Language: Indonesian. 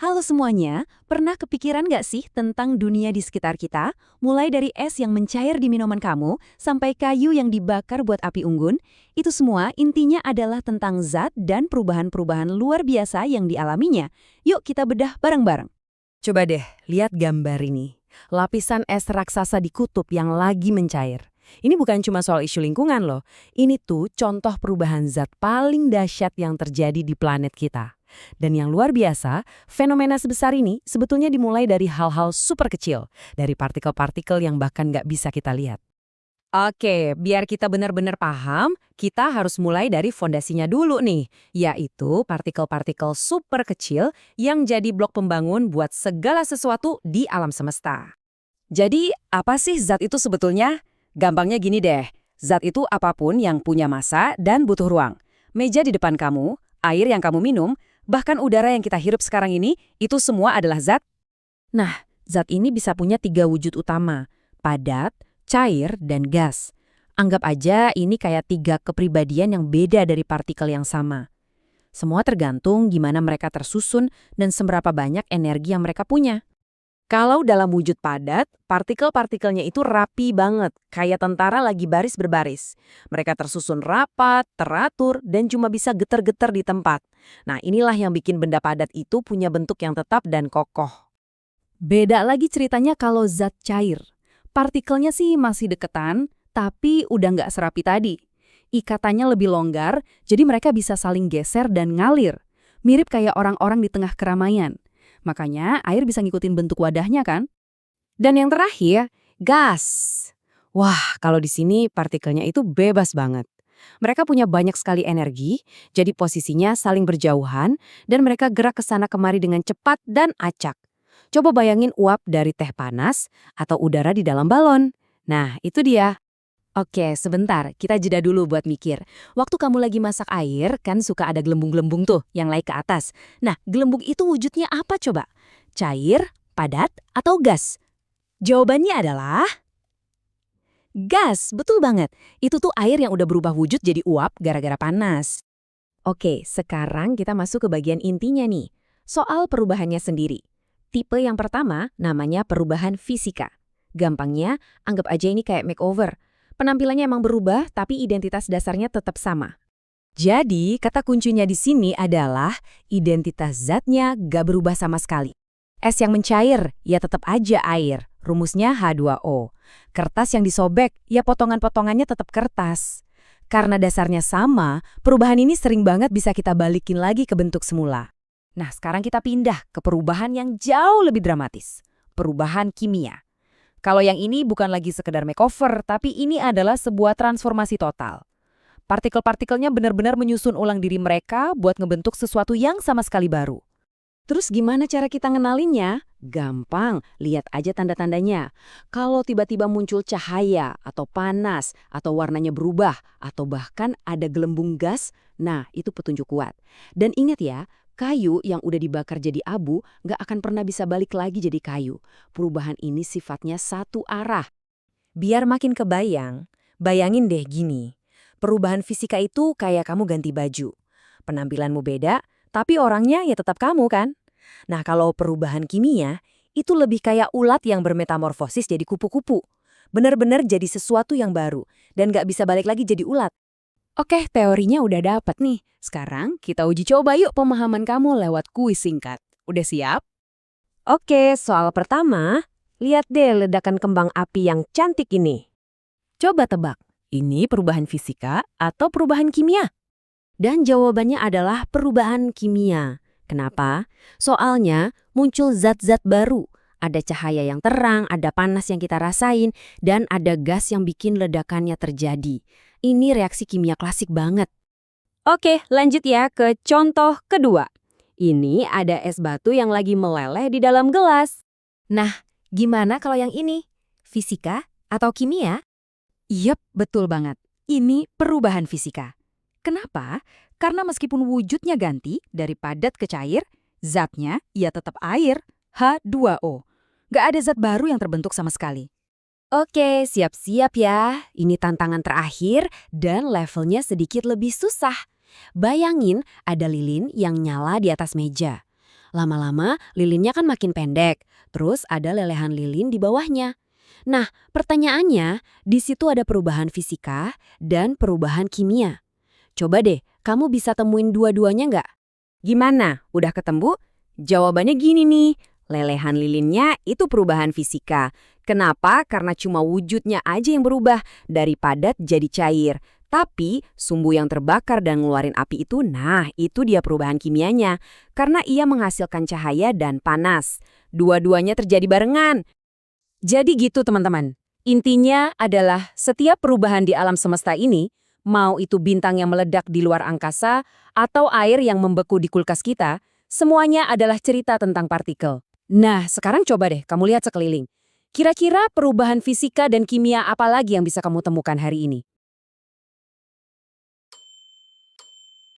Halo semuanya, pernah kepikiran nggak sih tentang dunia di sekitar kita? Mulai dari es yang mencair di minuman kamu, sampai kayu yang dibakar buat api unggun, itu semua intinya adalah tentang zat dan perubahan-perubahan luar biasa yang dialaminya. Yuk kita bedah bareng-bareng. Coba deh, lihat gambar ini. Lapisan es raksasa di kutub yang lagi mencair. Ini bukan cuma soal isu lingkungan loh. Ini tuh contoh perubahan zat paling dahsyat yang terjadi di planet kita. Dan yang luar biasa, fenomena sebesar ini sebetulnya dimulai dari hal-hal super kecil. Dari partikel-partikel yang bahkan nggak bisa kita lihat. Oke, biar kita benar-benar paham, kita harus mulai dari fondasinya dulu nih, yaitu partikel-partikel super kecil yang jadi blok pembangun buat segala sesuatu di alam semesta. Jadi, apa sih zat itu sebetulnya? Gampangnya gini deh, zat itu apapun yang punya massa dan butuh ruang. Meja di depan kamu, air yang kamu minum, bahkan udara yang kita hirup sekarang ini, itu semua adalah zat. Nah, zat ini bisa punya 3 wujud utama, padat, cair, dan gas. Anggap aja ini kayak 3 kepribadian yang beda dari partikel yang sama. Semua tergantung gimana mereka tersusun dan seberapa banyak energi yang mereka punya. Kalau dalam wujud padat, partikel-partikelnya itu rapi banget, kayak tentara lagi baris berbaris. Mereka tersusun rapat, teratur, dan cuma bisa getar-getar di tempat. Nah, inilah yang bikin benda padat itu punya bentuk yang tetap dan kokoh. Beda lagi ceritanya kalau zat cair. Partikelnya sih masih deketan, tapi udah nggak serapi tadi. Ikatannya lebih longgar, jadi mereka bisa saling geser dan ngalir. Mirip kayak orang-orang di tengah keramaian. Makanya air bisa ngikutin bentuk wadahnya kan? Dan yang terakhir, gas. Wah, kalau di sini partikelnya itu bebas banget. Mereka punya banyak sekali energi, jadi posisinya saling berjauhan, dan mereka gerak ke sana kemari dengan cepat dan acak. Coba bayangin uap dari teh panas atau udara di dalam balon. Nah, itu dia. Oke, sebentar. Kita jeda dulu buat mikir. Waktu kamu lagi masak air, kan suka ada gelembung-gelembung tuh yang naik ke atas. Nah, gelembung itu wujudnya apa coba? Cair, padat, atau gas? Jawabannya adalah gas. Betul banget. Itu tuh air yang udah berubah wujud jadi uap gara-gara panas. Oke, sekarang kita masuk ke bagian intinya nih. Soal perubahannya sendiri. Tipe yang pertama namanya perubahan fisika. Gampangnya, anggap aja ini kayak makeover. Penampilannya emang berubah, tapi identitas dasarnya tetap sama. Jadi, kata kuncinya di sini adalah identitas zatnya gak berubah sama sekali. Es yang mencair, ya tetap aja air. Rumusnya H2O. Kertas yang disobek, ya potongan-potongannya tetap kertas. Karena dasarnya sama, perubahan ini sering banget bisa kita balikin lagi ke bentuk semula. Nah, sekarang kita pindah ke perubahan yang jauh lebih dramatis. Perubahan kimia. Kalau yang ini bukan lagi sekedar makeover, tapi ini adalah sebuah transformasi total. Partikel-partikelnya benar-benar menyusun ulang diri mereka buat ngebentuk sesuatu yang sama sekali baru. Terus gimana cara kita ngenalinnya? Gampang, lihat aja tanda-tandanya. Kalau tiba-tiba muncul cahaya, atau panas, atau warnanya berubah, atau bahkan ada gelembung gas, nah itu petunjuk kuat. Dan ingat ya, kayu yang udah dibakar jadi abu nggak akan pernah bisa balik lagi jadi kayu. Perubahan ini sifatnya satu arah. Biar makin kebayang, bayangin deh gini. Perubahan fisika itu kayak kamu ganti baju. Penampilanmu beda, tapi orangnya ya tetap kamu kan? Nah, kalau perubahan kimia, itu lebih kayak ulat yang bermetamorfosis jadi kupu-kupu. Benar-benar jadi sesuatu yang baru, dan nggak bisa balik lagi jadi ulat. Oke, teorinya udah dapet nih. Sekarang kita uji coba yuk pemahaman kamu lewat kuis singkat. Udah siap? Oke, soal pertama, lihat deh ledakan kembang api yang cantik ini. Coba tebak, ini perubahan fisika atau perubahan kimia? Dan jawabannya adalah perubahan kimia. Kenapa? Soalnya muncul zat-zat baru. Ada cahaya yang terang, ada panas yang kita rasain, dan ada gas yang bikin ledakannya terjadi. Ini reaksi kimia klasik banget. Oke, lanjut ya ke contoh kedua. Ini ada es batu yang lagi meleleh di dalam gelas. Nah, gimana kalau yang ini? Fisika atau kimia? Yep, betul banget. Ini perubahan fisika. Kenapa? Karena meskipun wujudnya ganti dari padat ke cair, zatnya ya tetap air, H2O. Gak ada zat baru yang terbentuk sama sekali. Oke, siap-siap ya. Ini tantangan terakhir dan levelnya sedikit lebih susah. Bayangin ada lilin yang nyala di atas meja. Lama-lama lilinnya kan makin pendek, terus ada lelehan lilin di bawahnya. Nah, pertanyaannya, di situ ada perubahan fisika dan perubahan kimia. Coba deh, kamu bisa temuin dua-duanya nggak? Gimana? Udah ketemu? Jawabannya gini nih, lelehan lilinnya itu perubahan fisika. Kenapa? Karena cuma wujudnya aja yang berubah, dari padat jadi cair. Tapi sumbu yang terbakar dan ngeluarin api itu, nah itu dia perubahan kimianya. Karena ia menghasilkan cahaya dan panas. Dua-duanya terjadi barengan. Jadi gitu teman-teman. Intinya adalah setiap perubahan di alam semesta ini, mau itu bintang yang meledak di luar angkasa atau air yang membeku di kulkas kita, semuanya adalah cerita tentang partikel. Nah, sekarang coba deh kamu lihat sekeliling. Kira-kira perubahan fisika dan kimia apa lagi yang bisa kamu temukan hari ini?